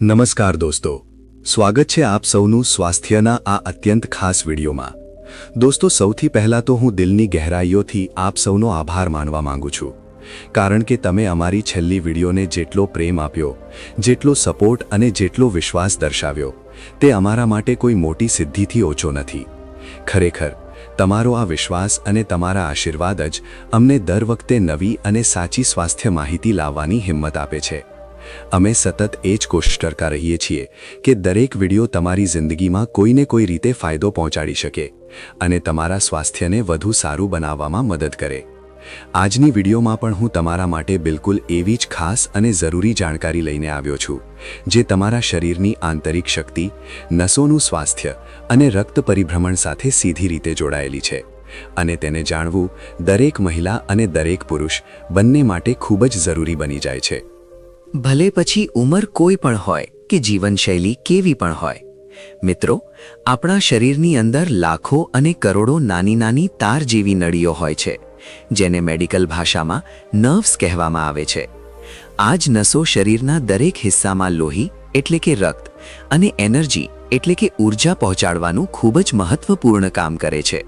નમસ્કાર દોસ્તો, સ્વાગત છે આપ સૌનું સ્વાસ્થ્યના આ અત્યંત ખાસ વિડીયોમાં। દોસ્તો, સૌથી પહેલાં તો હું દિલની ગહેરાઈઓથી આપ સૌનો આભાર માનવા માંગુ છું, કારણ કે તમે અમારી છેલ્લી વિડીયોને જેટલો પ્રેમ આપ્યો, જેટલો સપોર્ટ અને જેટલો વિશ્વાસ દર્શાવ્યો, તે અમારા માટે કોઈ મોટી સિદ્ધિથી ઓછો નથી। ખરેખર તમારો આ વિશ્વાસ અને તમારા આશીર્વાદ જ અમને દર વખતે નવી અને સાચી સ્વાસ્થ્ય માહિતી લાવવાની હિંમત આપે છે। અમે સતત એ જ કોશિશ કરતા રહીએ છીએ કે દરેક વિડીયો તમારી જિંદગીમાં કોઈને કોઈ રીતે ફાયદો પહોંચાડી શકે અને તમારા સ્વાસ્થ્યને વધુ સારું બનાવવામાં મદદ કરે। આજની વિડીયોમાં પણ હું તમારા માટે બિલકુલ એવી જ ખાસ અને જરૂરી જાણકારી લઈને આવ્યો છું, જે તમારા શરીરની આંતરિક શક્તિ, નસોનું સ્વાસ્થ્ય અને રક્ત પરિભ્રમણ સાથે સીધી રીતે જોડાયેલી છે, અને તેને જાણવું દરેક મહિલા અને દરેક પુરુષ બંને માટે ખૂબ જ જરૂરી બની જાય છે। ભલે પછી ઉંમર કોઈ પણ હોય કે જીવનશૈલી કેવી પણ હોય, મિત્રો, આપણા શરીરની અંદર લાખો અને કરોડો નાની નાની તાર જેવી નળીઓ હોય છે, જેને મેડિકલ ભાષામાં નર્વ્સ કહેવામાં આવે છે। આ જ નસો શરીરના દરેક હિસ્સામાં લોહી એટલે કે રક્ત અને એનર્જી એટલે કે ઊર્જા પહોંચાડવાનું ખૂબ જ મહત્વપૂર્ણ કામ કરે છે।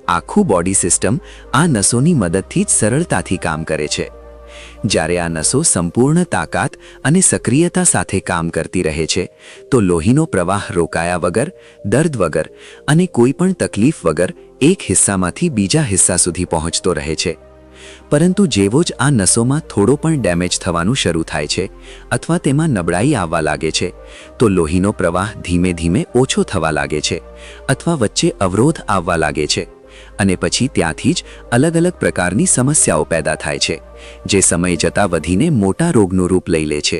આખું બોડી સિસ્ટમ આ નસોની મદદથી જ સરળતાથી કામ કરે છે। જ્યારે આ નસો સંપૂર્ણ તાકાત અને સક્રિયતા સાથે કામ કરતી રહે છે, તો લોહીનો પ્રવાહ રોકાયા વગર, દર્દ વગર અને કોઈ પણ તકલીફ વગર એક હિસ્સામાંથી બીજા હિસ્સા સુધી પહોંચતો રહે છે। પરંતુ જેવો જ આ નસોમાં થોડો પણ ડેમેજ થવાનું શરૂ થાય છે અથવા તેમાં નબળાઈ આવવા લાગે છે, તો લોહીનો પ્રવાહ ધીમે ધીમે ઓછો થવા લાગે છે અથવા વચ્ચે અવરોધ આવવા લાગે છે, અને પછી ત્યાંથી જ અલગ અલગ પ્રકારની સમસ્યાઓ પેદા થાય છે, જે સમય જતાં વધીને મોટા રોગનું રૂપ લઈ લે છે।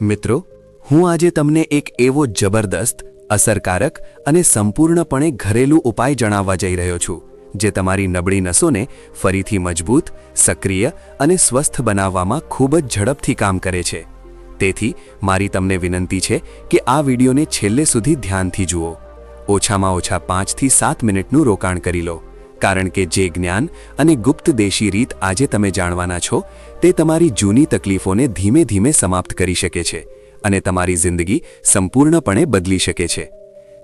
મિત્રો, હું આજે તમને એક એવો જબરદસ્ત, અસરકારક અને સંપૂર્ણપણે ઘરેલું ઉપાય જણાવવા જઈ રહ્યો છું, જે તમારી નબળી નસોને ફરીથી મજબૂત, સક્રિય અને સ્વસ્થ બનાવવામાં ખૂબ જ ઝડપથી કામ કરે છે। તેથી મારી તમને વિનંતી છે કે આ વિડીયોને છેલ્લે સુધી ધ્યાનથી જુઓ। ઓછામાં ઓછા 5 થી 7 મિનિટનું રોકાણ કરી લો, કારણ કે જે જ્ઞાન અને ગુપ્ત દેશી રીત આજે તમે જાણવાના છો, તે તમારી જૂની તકલીફોને ધીમે ધીમે સમાપ્ત કરી શકે છે અને તમારી જિંદગી સંપૂર્ણપણે બદલી શકે છે।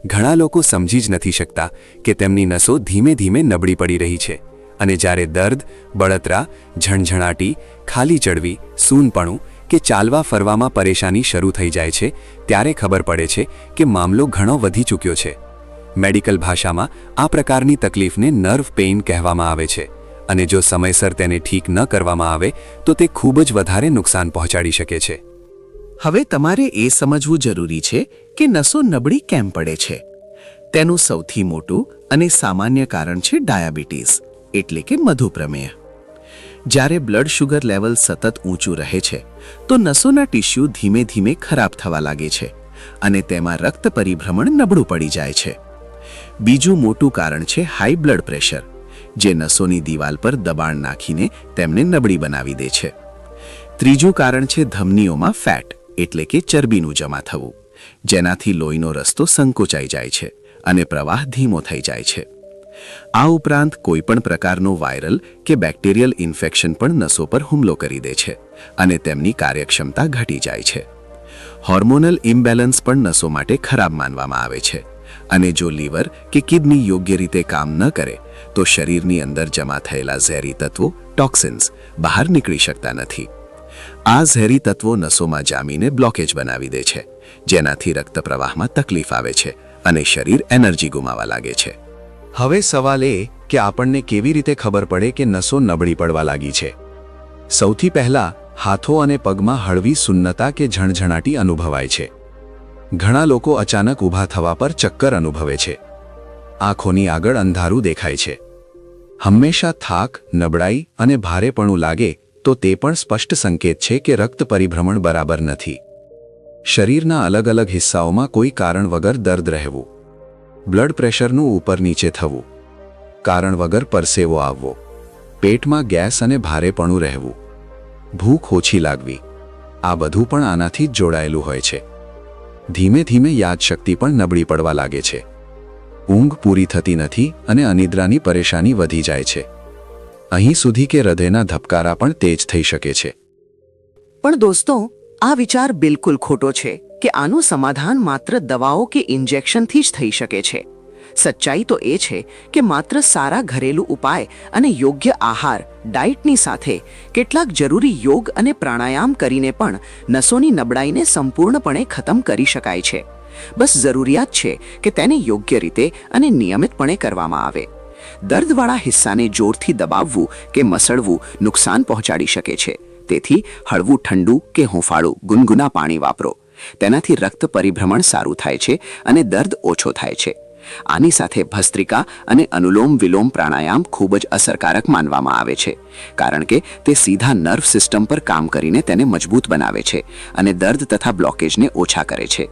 ઘણા લોકો સમજી જ નથી શકતા કે તેમની નસો ધીમે ધીમે નબળી પડી રહી છે, અને જ્યારે દર્દ, બળતરા, ઝણઝણાટી, ખાલી ચડવી, સૂનપણું કે ચાલવા ફરવામાં પરેશાની શરૂ થઈ જાય છે, ત્યારે ખબર પડે છે કે મામલો ઘણો વધી ચૂક્યો છે। મેડિકલ ભાષામાં આ પ્રકારની તકલીફને નર્વ પેઇન કહેવામાં આવે છે, અને જો સમયસર તેને ઠીક ન કરવામાં આવે તો તે ખૂબ જ વધારે નુકસાન પહોંચાડી શકે છે। હવે તમારે એ સમજવું જરૂરી છે કે નસો નબળી કેમ પડે છે। તેનું સૌથી મોટું અને સામાન્ય કારણ છે ડાયાબિટીસ એટલે કે મધુપ્રમેહ। જ્યારે બ્લડ શુગર લેવલ સતત ઊંચું રહે છે, તો નસોના ટિશ્યુ ધીમે ધીમે ખરાબ થવા લાગે છે અને તેમાં રક્ત પરિભ્રમણ નબળું પડી જાય છે। બીજું મોટું કારણ છે હાઈ બ્લડ પ્રેશર, જે નસોની દિવાલ પર દબાણ નાખીને તેમને નબળી બનાવી દે છે। ત્રીજું કારણ છે ધમનીઓમાં ફેટ એટલે કે ચરબીનું જમા થવું, જેનાથી લોહીનો રસ્તો સંકોચાઈ જાય છે અને પ્રવાહ ધીમો થઈ જાય છે। આ ઉપરાંત કોઈપણ પ્રકારનો વાયરલ કે બેક્ટેરિયલ ઇન્ફેક્શન પણ નસો પર હુમલો કરી દે છે અને તેમની કાર્યક્ષમતા ઘટી જાય છે। હોર્મોનલ ઇમ્બેલેન્સ પણ નસો માટે ખરાબ માનવામાં આવે છે, અને જો લીવર કે કિડની યોગ્ય રીતે કામ ન કરે, તો શરીરની અંદર જમા થયેલા ઝેરી તત્વો, ટોક્સિન્સ, બહાર નીકળી શકતા નથી। આ ઝેરી તત્વો નસોમાં જામીને બ્લોકેજ બનાવી દે છે, જેનાથી રક્ત પ્રવાહમાં તકલીફ આવે છે અને શરીર એનર્જી ગુમાવવા લાગે છે। હવે સવાલ એ કે આપણને કેવી રીતે ખબર પડે કે નસો નબળી પડવા લાગી છે? સૌથી પહેલા હાથો અને પગમાં હળવી સુન્નતા કે ઝણઝણાટી અનુભવાય છે। ઘણા લોકો અચાનક ઊભા થવા પર ચક્કર અનુભવે છે। આંખોની આગળ અંધારું દેખાય છે। હંમેશા થાક, નબળાઈ અને ભારેપણું લાગે તો તે પણ સ્પષ્ટ સંકેત છે કે રક્ત પરિભ્રમણ બરાબર નથી। શરીરના અલગ અલગ હિસ્સાઓમાં કોઈ કારણ વગર દર્દ રહેવું, બ્લડ પ્રેશરનું ઉપર નીચે થવું, કારણ વગર પરસેવો આવવો, પેટમાં ગેસ અને ભારેપણું રહેવું, ભૂખ ઓછી લાગવી, આ બધું પણ આનાથી જ જોડાયેલું હોય છે। ધીમે ધીમે યાદશક્તિ પણ નબળી પડવા લાગે છે। ઊંઘ પૂરી થતી નથી અને અનિદ્રાની પરેશાની વધી જાય છે। અહીં સુધી કે હૃદયના ધબકારા પણ તેજ થઈ શકે છે। પણ દોસ્તો, આ વિચાર બિલકુલ ખોટો છે। કે આનું સમાધાન માત્ર દવાઓ કે ઇન્જેક્શનથી જ થઈ શકે છે. સચ્ચાઈ તો એ છે કે માત્ર સારા ઘરેલું ઉપાય અને યોગ્ય આહાર ડાયટની સાથે કેટલાક જરૂરી યોગ અને પ્રાણાયામ કરીને પણ નસોની નબળાઈને સંપૂર્ણપણે ખતમ કરી શકાય છે. બસ જરૂરિયાત છે કે તેને યોગ્ય રીતે અને નિયમિતપણે કરવામાં આવે. દર્દવાળા હિસ્સાને જોરથી દબાવવું કે મસળવું નુકસાન પહોંચાડી શકે છે. તેથી હળવું ઠંડુ કે હુંફાળું ગુનગુના પાણી વાપરો. તેનાથી રક્ત પરિભ્રમણ સારું થાય છે અને દર્દ ઓછો થાય છે. આની સાથે ભસ્ત્રિકા અને અનુલોમ વિલોમ પ્રાણાયામ ખૂબ જ અસરકારક માનવામાં આવે છે, કારણ કે તે સીધા નર્વ સિસ્ટમ પર કામ કરીને તેને મજબૂત બનાવે છે અને દર્દ તથા બ્લોકેજને ઓછા કરે છે.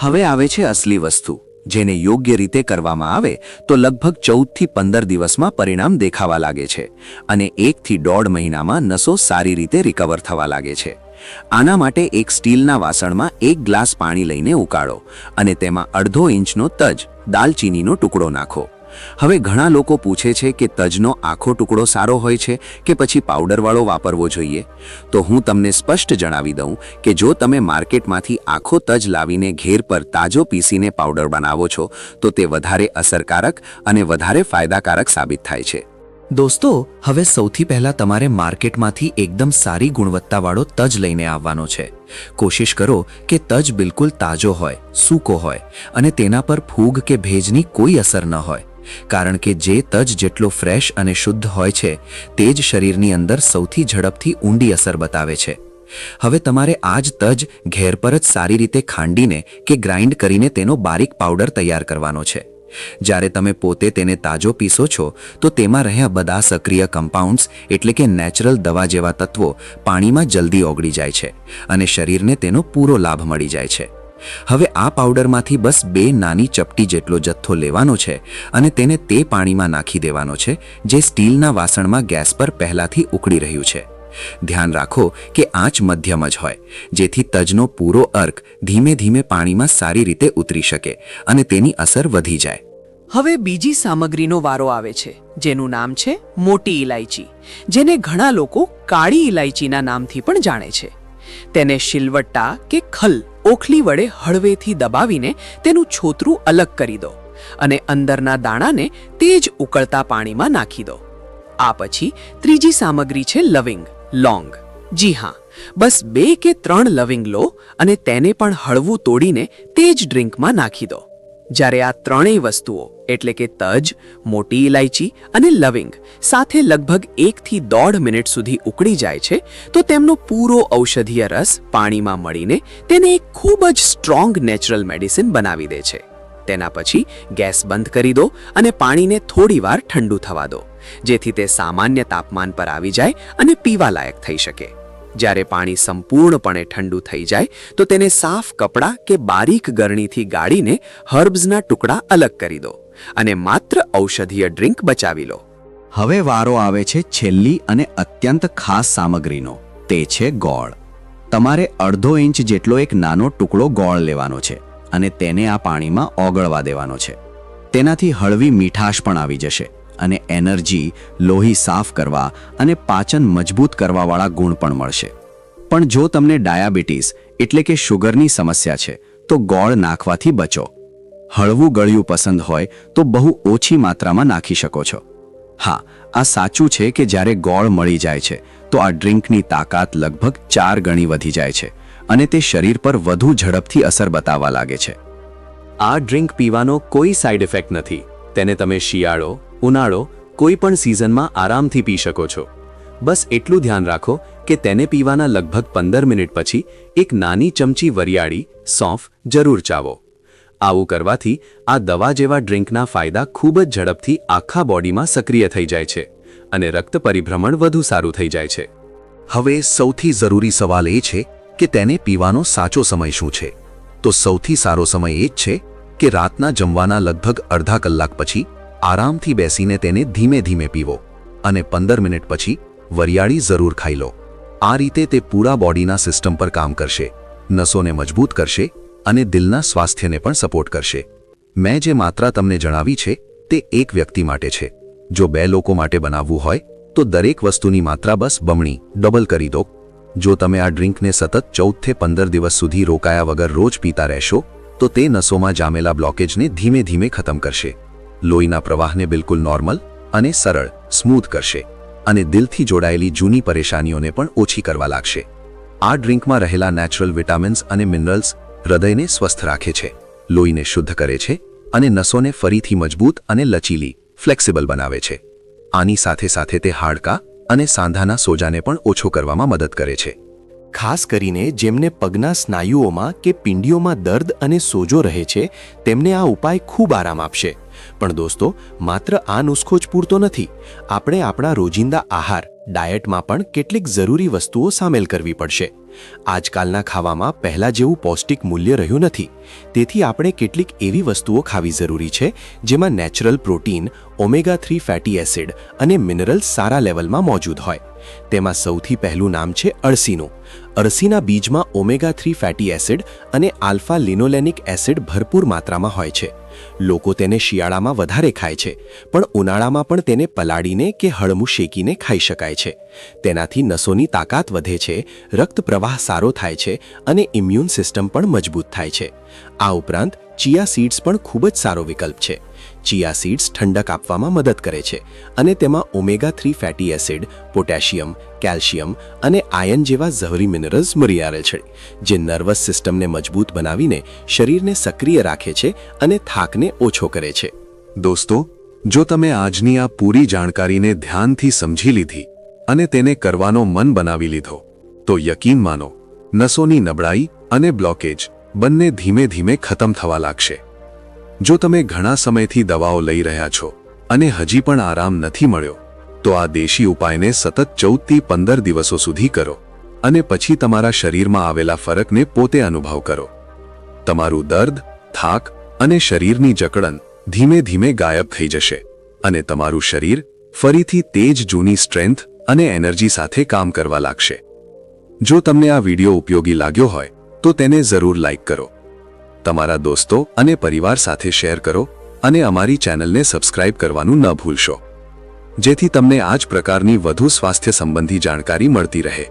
હવે આવે છે અસલી વસ્તુ, જેને યોગ્ય રીતે કરવામાં આવે તો લગભગ 14 થી 15 દિવસમાં પરિણામ દેખાવા લાગે છે અને 1 થી 1.5 મહિનામાં નસો સારી રીતે રિકવર થવા લાગે છે. આના માટે એક સ્ટીલના વાસણમાં 1 ગ્લાસ પાણી લઈને ઉકાળો અને તેમાં 1/2 ઇંચનો તજ, દાલચીનીનો ટુકડો નાખો. હવે ઘણા લોકો પૂછે છે કે તજનો આખો ટુકડો સારો હોય છે કે પછી પાવડરવાળો વાપરવો જોઈએ. તો હું તમને સ્પષ્ટ જણાવી દઉં કે જો તમે માર્કેટમાંથી આખો તજ લાવીને ઘેર પર તાજો પીસીને પાવડર બનાવો છો તો તે વધારે અસરકારક અને વધારે ફાયદાકારક સાબિત થાય છે. દોસ્તો, હવે સૌથી પહેલા તમારે માર્કેટમાંથી એકદમ સારી ગુણવત્તાવાળો તજ લઈને આવવાનો છે. કોશિશ કરો કે તજ બિલકુલ તાજો હોય, સૂકો હોય અને તેના પર ફૂગ કે ભેજની કોઈ અસર ન હોય, કારણ કે જે તજ જેટલો ફ્રેશ અને શુદ્ધ હોય છે તે જ શરીરની અંદર સૌથી ઝડપથી ઊંડી અસર બતાવે છે. હવે તમારે આ જ તજ ઘેર પર જ સારી રીતે ખાંડીને કે ગ્રાઇન્ડ કરીને તેનો બારીક પાવડર તૈયાર કરવાનો છે. જ્યારે તમે પોતે તેને તાજો પીસો છો તો તેમાં રહ્યા બધા સક્રિય કમ્પાઉન્ડ્સ એટલે કે નેચરલ દવા જેવા તત્વો પાણીમાં જલ્દી ઓગળી જાય છે અને શરીરને તેનો પૂરો લાભ મળી જાય છે. હવે આ પાવડરમાંથી બસ 2 નાની ચપટી જેટલો જથ્થો લેવાનો છે અને તેને તે પાણીમાં નાખી દેવાનો છે જે સ્ટીલના વાસણમાં ગેસ પર પહેલાથી ઉકળી રહ્યું છે. ધ્યાન રાખો કે આંચ મધ્યમ જ હોય, જેથી તજનો પૂરો અર્ક ધીમે ધીમે પાણીમાં સારી રીતે ઉતરી શકે અને તેની અસર વધી જાય. હવે બીજી સામગ્રીનો વારો આવે છે, જેનું નામ છે મોટી ઇલાયચી, જેને ઘણા લોકો કાળી ઇલાયચીના નામથી પણ જાણે છે. તેને શિલવટ્ટા કે ખલ ઓખલી વડે હળવેથી દબાવીને તેનું છોતરું અલગ કરી દો અને અંદરના દાણાને તે જ ઉકળતા પાણીમાં નાખી દો. આ પછી ત્રીજી સામગ્રી છે લવિંગ, લોંગ. જી હા, બસ 2 કે 3 લવિંગ લો અને તેને પણ હળવું તોડીને તે જ ડ્રિંકમાં નાખી દો. જ્યારે આ ત્રણેય વસ્તુઓ એટલે કે તજ, મોટી ઇલાયચી અને લવિંગ સાથે લગભગ 1 થી 1.5 મિનિટ સુધી ઉકળી જાય છે તો તેમનો પૂરો ઔષધીય રસ પાણીમાં મળીને તેને એક ખૂબ જ સ્ટ્રોંગ નેચરલ મેડિસિન બનાવી દે છે. તેના પછી ગેસ બંધ કરી દો અને પાણીને થોડીવાર ઠંડુ થવા દો, જેથી તે સામાન્ય તાપમાન પર આવી જાય અને પીવા લાયક થઈ શકે. જ્યારે પાણી સંપૂર્ણપણે ઠંડુ થઈ જાય તો તેને સાફ કપડાં કે બારીક ગરણીથી ગાળીને હર્બ્સના ટુકડા અલગ કરી દો અને માત્ર ઔષધીય ડ્રિંક બચાવી લો. હવે વારો આવે છે છેલ્લી અને અત્યંત ખાસ સામગ્રીનો, તે છે ગોળ. તમારે 1/2 ઇંચ જેટલો એક નાનો ટુકડો ગોળ લેવાનો છે અને તેને આ પાણીમાં ઓગળવા દેવાનો છે. તેનાથી હળવી મીઠાશ પણ આવી જશે અને એનર્જી, લોહી સાફ કરવા અને પાચન મજબૂત કરવાવાળા ગુણ પણ મળશે. પણ જો તમને ડાયાબિટીસ એટલે કે શુગરની સમસ્યા છે તો ગોળ નાખવાથી બચો. હળવું ગળ્યું પસંદ હોય તો બહુ ઓછી માત્રામાં નાખી શકો છો. હા, આ સાચું છે કે જ્યારે ગોળ મળી જાય છે તો આ ડ્રિંકની તાકાત લગભગ 4 ગણી વધી જાય છે અને તે શરીર પર વધુ ઝડપથી અસર બતાવવા લાગે છે. આ ડ્રિંક પીવાનો કોઈ સાઇડ ઇફેક્ટ નથી. તેને તમે શિયાળો, ઉનાળો કોઈ પણ સિઝનમાં આરામથી પી શકો છો. બસ એટલું ધ્યાન રાખો કે તેને પીવાના લગભગ 15 મિનિટ પછી એક નાની ચમચી વરિયાળી, સૌંફ જરૂર ચાવો. આવું કરવાથી આ દવા જેવા ડ્રિંકના ફાયદા ખૂબ જ ઝડપથી આખા બોડીમાં સક્રિય થઈ જાય છે અને રક્ત પરિભ્રમણ વધુ સારું થઈ જાય છે. હવે સૌથી જરૂરી સવાલ એ છે કે તેને પીવાનો સાચો સમય શું છે? તો સૌથી સારો સમય એ જ છે કે રાતના જમવાના લગભગ અડધા કલાક પછી આરામથી બેસીને તેને ધીમે ધીમે પીવો અને 15 મિનિટ પછી વરિયાળી જરૂર ખાઈ લો. આ રીતે તે પૂરા બોડીના સિસ્ટમ પર કામ કરશે, નસોને મજબૂત કરશે અને દિલના સ્વાસ્થ્યને પણ સપોર્ટ કરશે. મેં જે માત્રા તમને જણાવી છે તે એક વ્યક્તિ માટે છે. જો 2 લોકો માટે બનાવવું હોય તો દરેક વસ્તુની માત્રા બસ બમણી, ડબલ કરી દો. જો તમે આ ડ્રિંકને સતત 14 થી 15 દિવસ સુધી રોકાયા વગર રોજ પીતા રહેશો તો તે નસોમાં જામેલા બ્લોકેજને ધીમે ધીમે ખતમ કરશે, લોહીના પ્રવાહને બિલકુલ નોર્મલ અને સરળ સ્મૂથ કરશે અને દિલથી જોડાયેલી જૂની પરેશાનીઓને પણ ઓછી કરવા લાગશે. આ ડ્રિંકમાં રહેલા નેચરલ વિટામિન્સ અને મિનરલ્સ હૃદયને સ્વસ્થ રાખે છે, લોહીને શુદ્ધ કરે છે અને નસોને ફરીથી મજબૂત અને લચીલી ફ્લેક્સિબલ બનાવે છે. આની સાથે સાથે તે હાડકાં અને સાંધાના સોજાને પણ ઓછો કરવામાં મદદ કરે છે. ખાસ કરીને જેમને પગના સ્નાયુઓમાં કે પિંડીઓમાં દર્દ અને સોજો રહે છે તેમને આ ઉપાય ખૂબ આરામ આપશે. પણ દોસ્તો, માત્ર આ નુસ્ખો જ પૂરતો નથી. આપણે આપણા રોજિંદા આહાર ડાયટમાં પણ કેટલીક જરૂરી વસ્તુઓ સામેલ કરવી પડશે. આજકાલના ખાવામાં પહેલા જેવું પૌષ્ટિક મૂલ્ય રહ્યું નથી, તેથી આપણે કેટલીક એવી વસ્તુઓ ખાવી જરૂરી છે જેમાં નેચરલ પ્રોટીન, ઓમેગા-3 ફેટી એસિડ અને મિનરલ્સ સારા લેવલમાં મોજૂદ હોય. તેમાં સૌથી પહેલું નામ છે અળસીનું. અળસીના બીજમાં ઓમેગા-3 ફેટી એસિડ અને આલ્ફા લિનોલેનિક એસિડ ભરપૂર માત્રામાં હોય છે. લોકો તેને શિયાળામાં વધારે ખાય છે, પણ ઉનાળામાં પણ તેને પલાળીને કે હળમું શેકીને ખાઈ શકાય છે. તેનાથી નસોની તાકાત વધે છે, રક્ત પ્રવાહ સારો થાય છે અને ઇમ્યુન સિસ્ટમ પણ મજબૂત થાય છે. આ ઉપરાંત ચિયા સીડ્સ પણ ખૂબ જ સારો વિકલ્પ છે. ચિયા સીડ્સ ઠંડક આપવામાં મદદ કરે છે અને તેમાં ઓમેગા-3 ફેટી એસિડ, પોટેશિયમ, કેલ્શિયમ અને આયર્ન જેવા ઝહરી મિનરલ્સ મળી આવે છે, જે નર્વસ સિસ્ટમને મજબૂત બનાવીને શરીરને સક્રિય રાખે છે અને થાકને ઓછો કરે છે. દોસ્તો, જો તમે આજની આ પૂરી જાણકારીને ધ્યાનથી સમજી લીધી અને તેને કરવાનો મન બનાવી લીધો તો યકીન માનો, નસોની નબળાઈ અને બ્લોકેજ બંને ધીમે ધીમે ખતમ થવા લાગશે. જો તમે ઘણા સમયથી દવાઓ લઈ રહ્યા છો અને હજી પણ આરામ નથી મળ્યો તો આ દેશી ઉપાયને સતત 14 થી 15 દિવસો સુધી કરો અને પછી તમારા શરીરમાં આવેલા ફરકને પોતે અનુભવ કરો. તમારું દર્દ, થાક અને શરીરની જકડન ધીમે ધીમે ગાયબ થઈ જશે અને તમારું શરીર ફરીથી તેજ જૂની સ્ટ્રેન્થ અને એનર્જી સાથે કામ કરવા લાગશે. જો તમને આ વિડિયો ઉપયોગી લાગ્યો હોય તો તેને જરૂર લાઈક કરો, તમારા દોસ્તો અને પરિવાર સાથે શેર કરો અને અમારી ચેનલને સબસ્ક્રાઇબ કરવાનું ન ભૂલશો, જેથી તમને આ જ પ્રકારની વધુ સ્વાસ્થ્ય સંબંધી જાણકારી મળતી રહે.